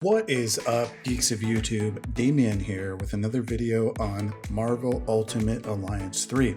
What is up, geeks of YouTube? Damien here with another video on Marvel Ultimate Alliance 3.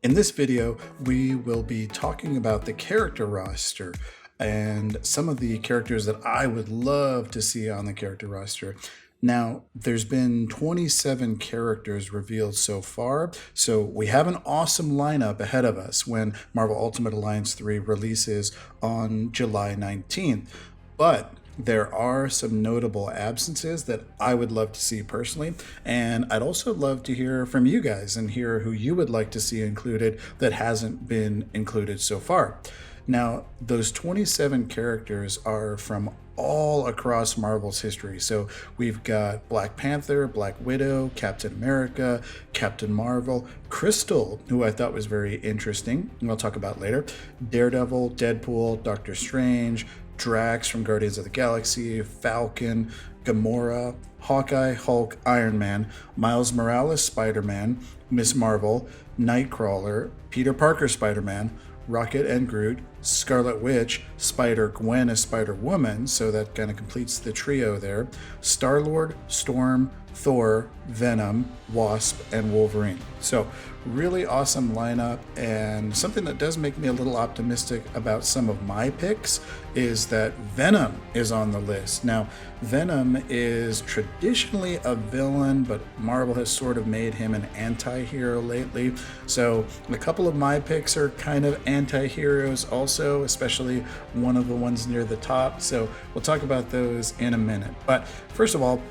In this video, we will be talking about the character roster and some of the characters that I would love to see on the character roster. Now, there's been 27 characters revealed so far, so we have an awesome lineup ahead of us when Marvel Ultimate Alliance 3 releases on July 19th. But there are some notable absences that I would love to see personally, and I'd also love to hear from you guys and hear who you would like to see included that hasn't been included so far. Now, those 27 characters are from all across Marvel's history. So we've got Black Panther, Black Widow, Captain America, Captain Marvel, Crystal, who I thought was very interesting, and I'll talk about later, Daredevil, Deadpool, Doctor Strange, Drax from Guardians of the Galaxy, Falcon, Gamora, Hawkeye, Hulk, Iron Man, Miles Morales, Spider-Man, Miss Marvel, Nightcrawler, Peter Parker, Spider-Man, Rocket and Groot, Scarlet Witch, Spider-Gwen as Spider-Woman, so that kind of completes the trio there, Star-Lord, Storm, Thor, Venom, Wasp, and Wolverine. So really awesome lineup, and something that does make me a little optimistic about some of my picks is that Venom is on the list. Now, Venom is traditionally a villain, but Marvel has sort of made him an anti-hero lately. So a couple of my picks are kind of anti-heroes also, especially one of the ones near the top. So we'll talk about those in a minute. But first of all,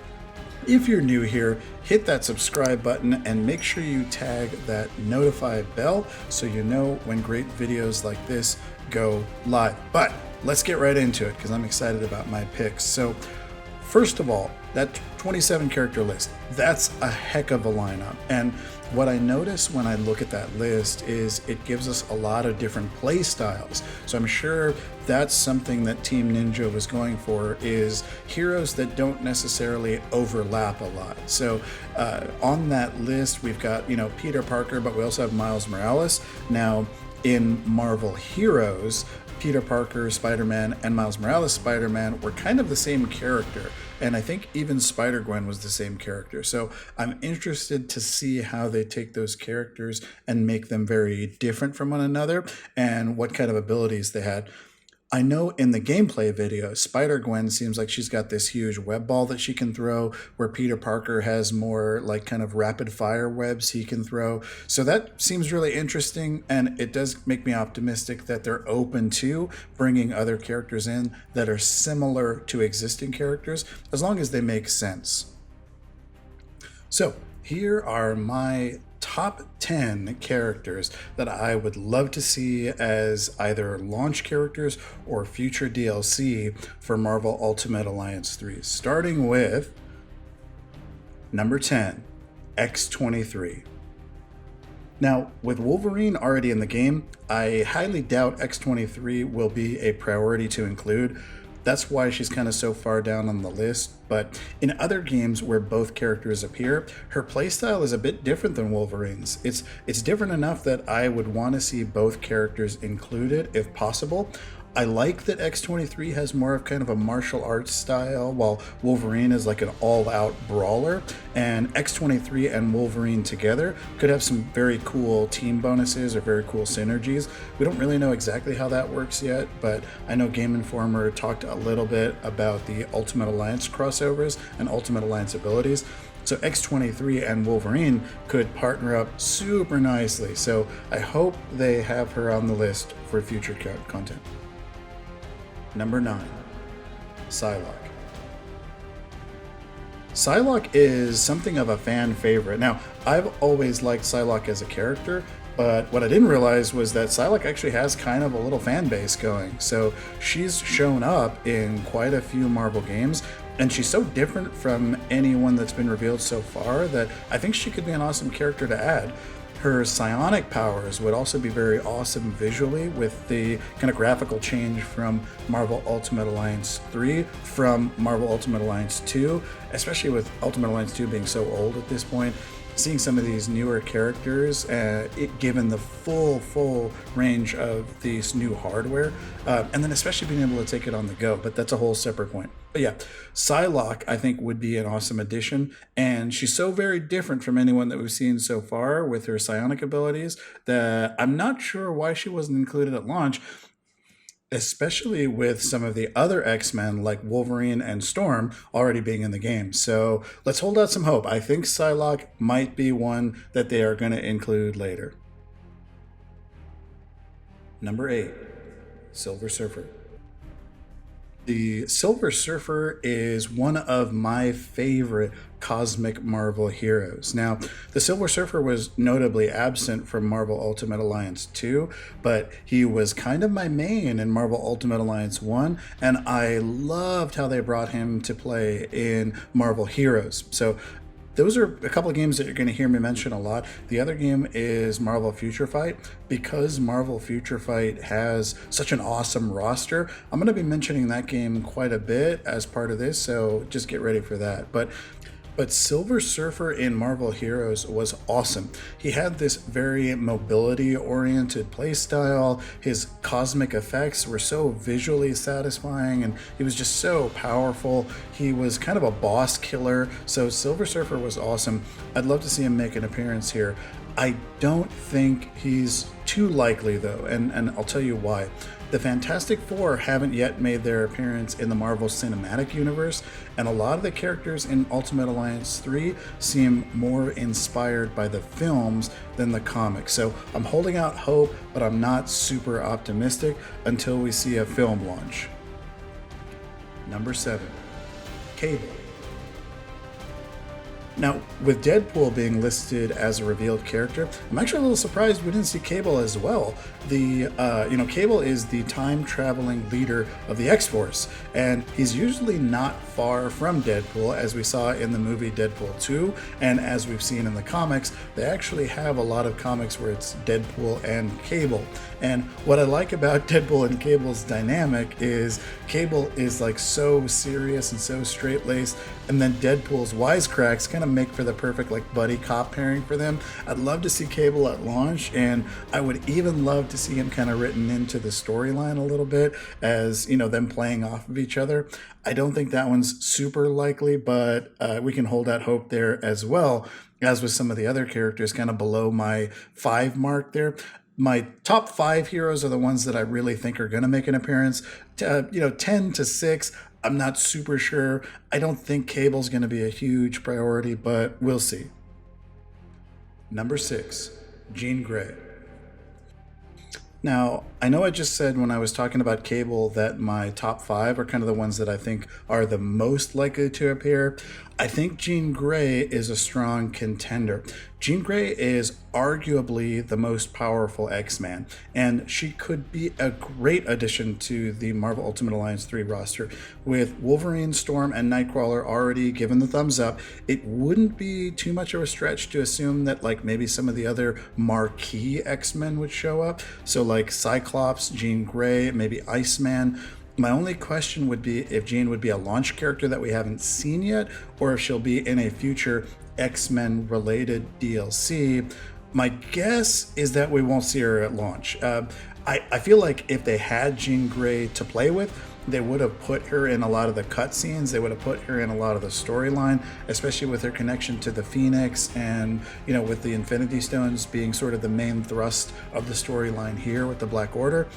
if you're new here, hit that subscribe button and make sure you tag that notify bell so you know when great videos like this go live. But let's get right into it because I'm excited about my picks. So first of all, that 27 character list, that's a heck of a lineup. And what I notice when I look at that list is it gives us a lot of different play styles. So I'm sure that's something that Team Ninja was going for, is heroes that don't necessarily overlap a lot. So on that list, we've got, Peter Parker, but we also have Miles Morales. Now, in Marvel Heroes, Peter Parker, Spider-Man, and Miles Morales, Spider-Man were kind of the same character. And I think even Spider-Gwen was the same character. So I'm interested to see how they take those characters and make them very different from one another and what kind of abilities they had. I know in the gameplay video, Spider-Gwen seems like she's got this huge web ball that she can throw, where Peter Parker has more like kind of rapid fire webs he can throw. So that seems really interesting, and it does make me optimistic that they're open to bringing other characters in that are similar to existing characters, as long as they make sense. So here are my top 10 characters that I would love to see as either launch characters or future DLC for Marvel Ultimate Alliance 3. Starting with number 10, X23. Now, with Wolverine already in the game, I highly doubt X23 will be a priority to include. That's why she's kind of so far down on the list. But in other games where both characters appear, her playstyle is a bit different than Wolverine's. It's different enough that I would want to see both characters included if possible. I like that X23 has more of kind of a martial arts style, while Wolverine is like an all-out brawler. And X23 and Wolverine together could have some very cool team bonuses or very cool synergies. We don't really know exactly how that works yet, but I know Game Informer talked a little bit about the Ultimate Alliance crossovers and Ultimate Alliance abilities. So X23 and Wolverine could partner up super nicely. So I hope they have her on the list for future content. Number 9, Psylocke. Psylocke is something of a fan favorite. Now, I've always liked Psylocke as a character, but what I didn't realize was that Psylocke actually has kind of a little fan base going. So she's shown up in quite a few Marvel games, and she's so different from anyone that's been revealed so far that I think she could be an awesome character to add. Her psionic powers would also be very awesome visually, with the kind of graphical change from Marvel Ultimate Alliance 3 from Marvel Ultimate Alliance 2, especially with Ultimate Alliance 2 being so old at this point. seeing some of these newer characters, given the full range of these new hardware, and then especially being able to take it on the go. But that's a whole separate point. But yeah, Psylocke, I think, would be an awesome addition, and she's so very different from anyone that we've seen so far with her psionic abilities that I'm not sure why she wasn't included at launch, especially with some of the other X-Men like Wolverine and Storm already being in the game. So let's hold out some hope. I think Psylocke might be one that they are going to include later. Number 8, Silver Surfer. The Silver Surfer is one of my favorite cosmic Marvel heroes. Now, the Silver Surfer was notably absent from Marvel Ultimate Alliance 2, but he was kind of my main in Marvel Ultimate Alliance 1, and I loved how they brought him to play in Marvel Heroes. So those are a couple of games that you're going to hear me mention a lot. The other game is Marvel Future Fight. Because Marvel Future Fight has such an awesome roster, I'm going to be mentioning that game quite a bit as part of this, so just get ready for that. But Silver Surfer in Marvel Heroes was awesome. He had this very mobility-oriented playstyle. His cosmic effects were so visually satisfying, and he was just so powerful. He was kind of a boss killer, so Silver Surfer was awesome. I'd love to see him make an appearance here. I don't think he's too likely, though, and I'll tell you why. The Fantastic Four haven't yet made their appearance in the Marvel Cinematic Universe, and a lot of the characters in Ultimate Alliance 3 seem more inspired by the films than the comics. So I'm holding out hope, but I'm not super optimistic until we see a film launch. Number 7, Cable. Now, with Deadpool being listed as a revealed character, I'm actually a little surprised we didn't see Cable as well. Cable is the time-traveling leader of the X-Force, and he's usually not far from Deadpool, as we saw in the movie Deadpool 2, and as we've seen in the comics. They actually have a lot of comics where it's Deadpool and Cable. And what I like about Deadpool and Cable's dynamic is Cable is like so serious and so straight-laced, and then Deadpool's wisecracks kind of make for the perfect like buddy cop pairing for them. I'd love to see Cable at launch, and I would even love to see him kind of written into the storyline a little bit, as you know, them playing off of each other. I don't think that one's super likely, but we can hold out hope there as well, as with some of the other characters kind of below my 5 mark there. My top 5 heroes are the ones that I really think are going to make an appearance. 10 to 6, I'm not super sure. I don't think Cable's going to be a huge priority, but we'll see. Number 6, Jean Grey. Now, I know I just said when I was talking about Cable that my top 5 are kind of the ones that I think are the most likely to appear. I think Jean Grey is a strong contender. Jean Grey is arguably the most powerful X-Man, and she could be a great addition to the Marvel Ultimate Alliance 3 roster. With Wolverine, Storm, and Nightcrawler already given the thumbs up, it wouldn't be too much of a stretch to assume that like maybe some of the other marquee X-Men would show up. So like Cyclops, Jean Grey, maybe Iceman. My only question would be if Jean would be a launch character that we haven't seen yet, or if she'll be in a future X-Men related DLC. My guess is that we won't see her at launch. I feel like if they had Jean Grey to play with, they would have put her in a lot of the cutscenes. They would have put her in a lot of the storyline, especially with her connection to the Phoenix and, with the Infinity Stones being sort of the main thrust of the storyline here with the Black Order.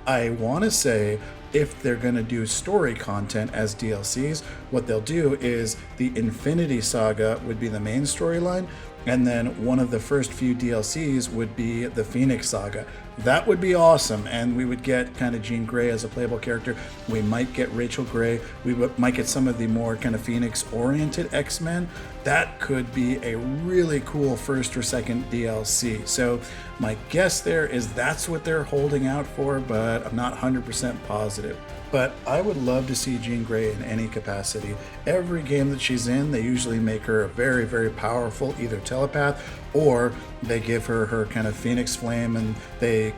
I want to say if they're going to do story content as DLCs, what they'll do is the Infinity Saga would be the main storyline, and then one of the first few DLCs would be the Phoenix Saga. That would be awesome, and we would get kind of Jean Grey as a playable character. We might get Rachel Grey. We might get some of the more kind of Phoenix-oriented X-Men. That could be a really cool first or second DLC. So my guess there is that's what they're holding out for, but I'm not 100% positive. But I would love to see Jean Grey in any capacity. Every game that she's in, they usually make her a very, very powerful either telepath, or they give her kind of Phoenix Flame, and they,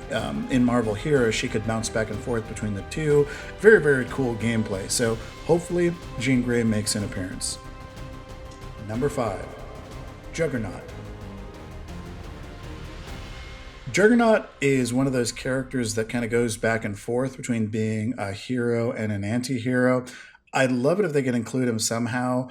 in Marvel Heroes, she could bounce back and forth between the two. Very, very cool gameplay. So hopefully Jean Grey makes an appearance. Number 5, Juggernaut. Juggernaut is one of those characters that kind of goes back and forth between being a hero and an anti-hero. I'd love it if they could include him somehow.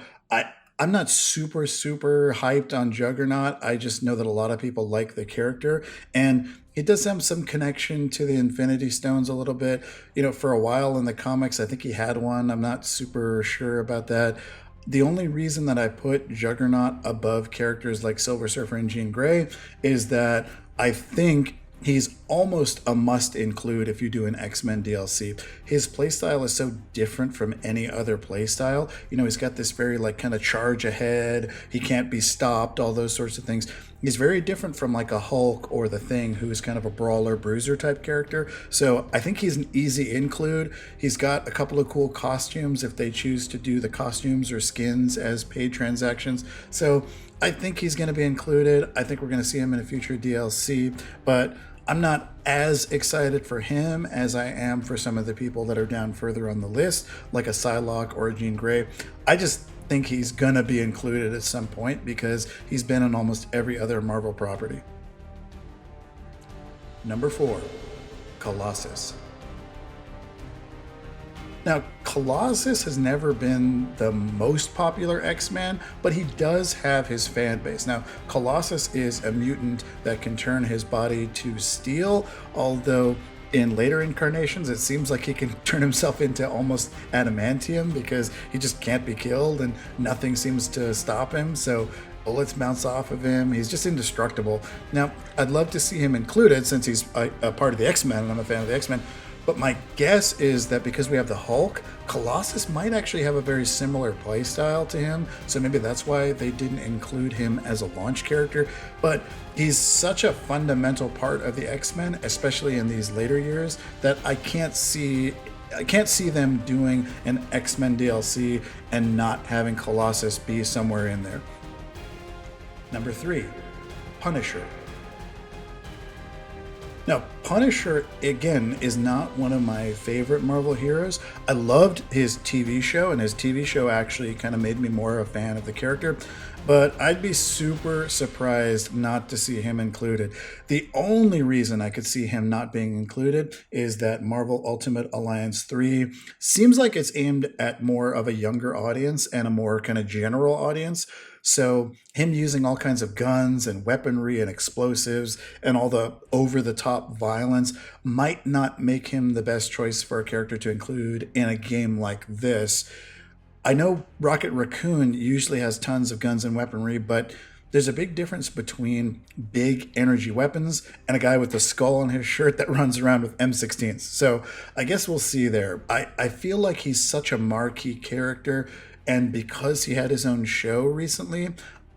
I'm not super hyped on Juggernaut. I just know that a lot of people like the character, and it does have some connection to the Infinity Stones a little bit. You know, for a while in the comics, I think he had one. I'm not super sure about that. The only reason that I put Juggernaut above characters like Silver Surfer and Jean Grey is that I think he's almost a must include if you do an X-Men DLC. His playstyle is so different from any other playstyle. You know, he's got this very like kind of charge ahead, he can't be stopped, all those sorts of things. He's very different from like a Hulk or the Thing, who is kind of a brawler bruiser type character. So I think he's an easy include. He's got a couple of cool costumes if they choose to do the costumes or skins as paid transactions. So I think he's going to be included. I think we're going to see him in a future DLC, but I'm not as excited for him as I am for some of the people that are down further on the list, like a Psylocke or a Jean Grey. I just think he's going to be included at some point because he's been in almost every other Marvel property. Number 4, Colossus. Now, Colossus has never been the most popular X-Man, but he does have his fan base. Now, Colossus is a mutant that can turn his body to steel, although in later incarnations, it seems like he can turn himself into almost adamantium because he just can't be killed and nothing seems to stop him. So bullets bounce off of him. He's just indestructible. Now, I'd love to see him included since he's a part of the X-Men and I'm a fan of the X-Men. But my guess is that because we have the Hulk, Colossus might actually have a very similar playstyle to him. So maybe that's why they didn't include him as a launch character. But he's such a fundamental part of the X-Men, especially in these later years, that I can't see them doing an X-Men DLC and not having Colossus be somewhere in there. Number 3, Punisher. Now, Punisher, again, is not one of my favorite Marvel heroes. I loved his TV show, and his TV show actually kind of made me more a fan of the character, but I'd be super surprised not to see him included. The only reason I could see him not being included is that Marvel Ultimate Alliance 3 seems like it's aimed at more of a younger audience and a more kind of general audience. So him using all kinds of guns and weaponry and explosives and all the over-the-top violence might not make him the best choice for a character to include in a game like this. I know Rocket Raccoon usually has tons of guns and weaponry, but there's a big difference between big energy weapons and a guy with a skull on his shirt that runs around with M16s. So I guess we'll see there. I feel like he's such a marquee character, and because he had his own show recently,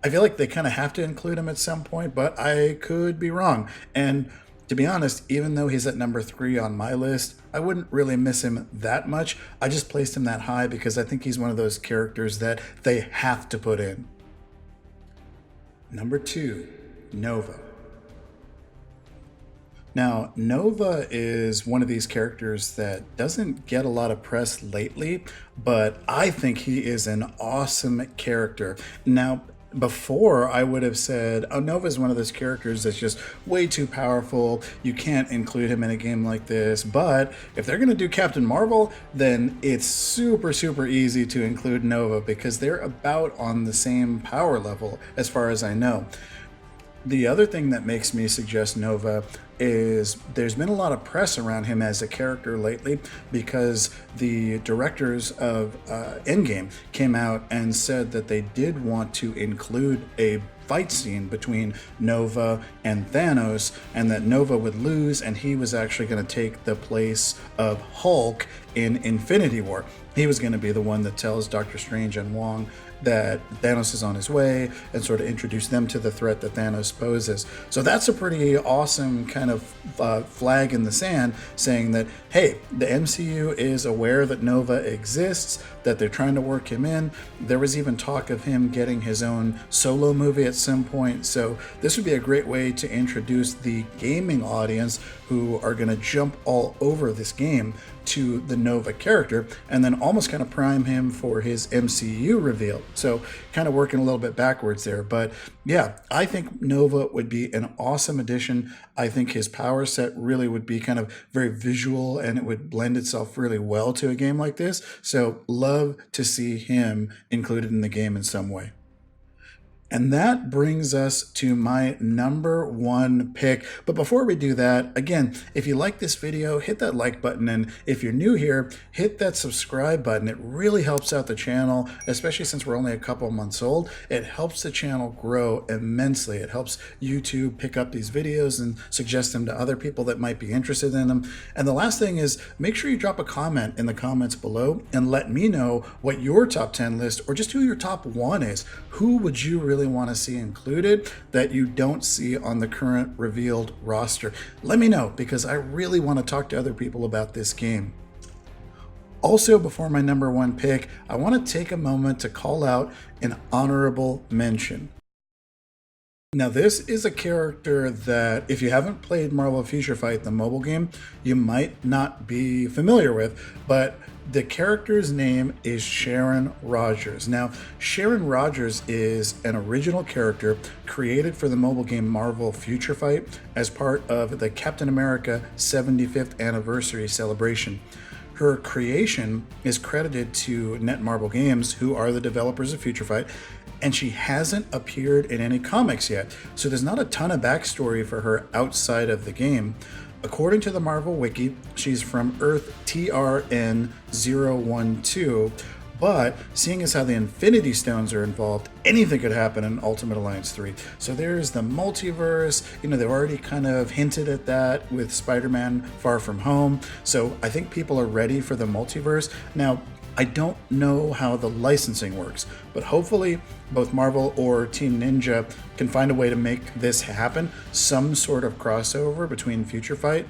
I feel like they kind of have to include him at some point, but I could be wrong. And to be honest, even though he's at number 3 on my list, I wouldn't really miss him that much. I just placed him that high because I think he's one of those characters that they have to put in. Number 2, Nova. Now, Nova is one of these characters that doesn't get a lot of press lately, but I think he is an awesome character. Now, before I would have said, oh, Nova is one of those characters that's just way too powerful. You can't include him in a game like this. But if they're going to do Captain Marvel, then it's super easy to include Nova because they're about on the same power level as far as I know. The other thing that makes me suggest Nova is there's been a lot of press around him as a character lately because the directors of Endgame came out and said that they did want to include a fight scene between Nova and Thanos, and that Nova would lose and he was actually going to take the place of Hulk in Infinity War. He was going to be the one that tells Doctor Strange and Wong that Thanos is on his way and sort of introduce them to the threat that Thanos poses. So that's a pretty awesome kind of flag in the sand saying that, hey, the MCU is aware that Nova exists, that they're trying to work him in. There was even talk of him getting his own solo movie at some point. So this would be a great way to introduce the gaming audience who are going to jump all over this game to the Nova character, and then almost kind of prime him for his MCU reveal. So kind of working a little bit backwards there. But yeah, I think Nova would be an awesome addition. I think his power set really would be kind of very visual, and it would blend itself really well to a game like this. So love to see him included in the game in some way. And that brings us to my number one pick. But before we do that, again, if you like this video, hit that like button. And if you're new here, hit that subscribe button. It really helps out the channel, especially since we're only a couple months old. It helps the channel grow immensely. It helps YouTube pick up these videos and suggest them to other people that might be interested in them. And the last thing is, make sure you drop a comment in the comments below and let me know what your top 10 list, or just who your top 1 is. Who would you really want to see included that you don't see on the current revealed roster? Let me know, because I really want to talk to other people about this game. Also, before my number 1 pick, I want to take a moment to call out an honorable mention. Now, this is a character that, if you haven't played Marvel Future Fight, the mobile game, you might not be familiar with, but the character's name is Sharon Rogers. Now, Sharon Rogers is an original character created for the mobile game Marvel Future Fight as part of the Captain America 75th anniversary celebration. Her creation is credited to Netmarble Games, who are the developers of Future Fight, and she hasn't appeared in any comics yet, so there's not a ton of backstory for her outside of the game. According to the Marvel Wiki, she's from Earth TRN-012, but seeing as how the Infinity Stones are involved, anything could happen in Ultimate Alliance 3. So there's the multiverse. You know, they've already kind of hinted at that with Spider-Man Far From Home. So I think people are ready for the multiverse. Now, I don't know how the licensing works, but hopefully both Marvel or Team Ninja can find a way to make this happen. Some sort of crossover between Future Fight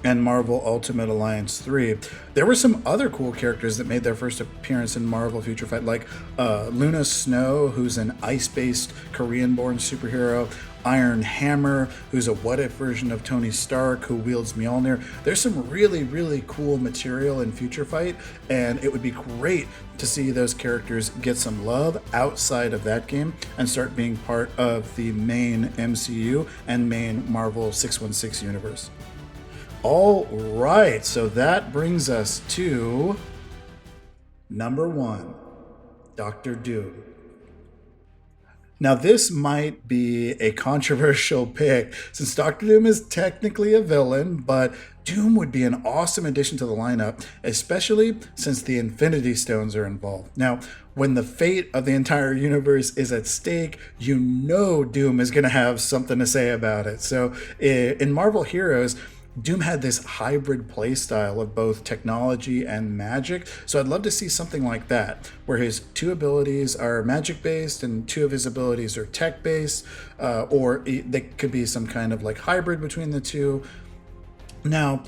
and Marvel Ultimate Alliance 3. There were some other cool characters that made their first appearance in Marvel Future Fight, like Luna Snow, who's an ice-based Korean-born superhero, Iron Hammer, who's a what-if version of Tony Stark who wields Mjolnir. There's some really, really cool material in Future Fight, and it would be great to see those characters get some love outside of that game and start being part of the main MCU and main Marvel 616 universe. All right, so that brings us to number 1, Dr. Doom. Now, this might be a controversial pick since Dr. Doom is technically a villain, but Doom would be an awesome addition to the lineup, especially since the Infinity Stones are involved. Now, when the fate of the entire universe is at stake, you know Doom is going to have something to say about it. So in Marvel Heroes, Doom had this hybrid playstyle of both technology and magic, so I'd love to see something like that, where his 2 abilities are magic-based and 2 of his abilities are tech-based, or they could be some kind of like hybrid between the 2. Now,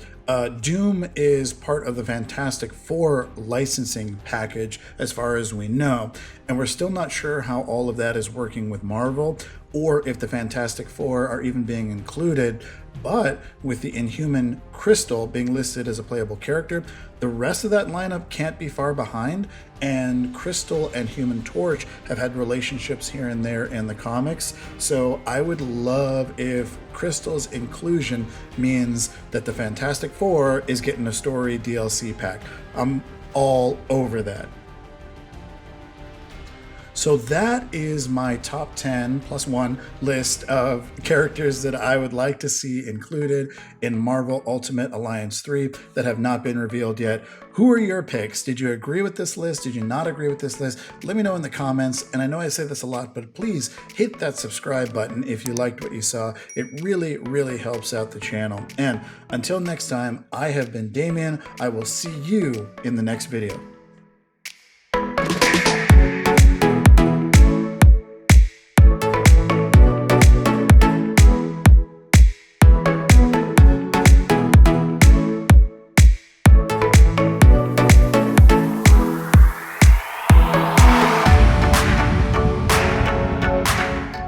Doom is part of the Fantastic Four licensing package as far as we know, and we're still not sure how all of that is working with Marvel, or if the Fantastic Four are even being included. But with the Inhuman Crystal being listed as a playable character, the rest of that lineup can't be far behind, and Crystal and Human Torch have had relationships here and there in the comics, so I would love if Crystal's inclusion means that the Fantastic Four is getting a story DLC pack. I'm all over that. So that is my top 10 plus 1 list of characters that I would like to see included in Marvel Ultimate Alliance 3 that have not been revealed yet. Who are your picks? Did you agree with this list? Did you not agree with this list? Let me know in the comments. And I know I say this a lot, but please hit that subscribe button if you liked what you saw. It really, really helps out the channel. And until next time, I have been Damien. I will see you in the next video.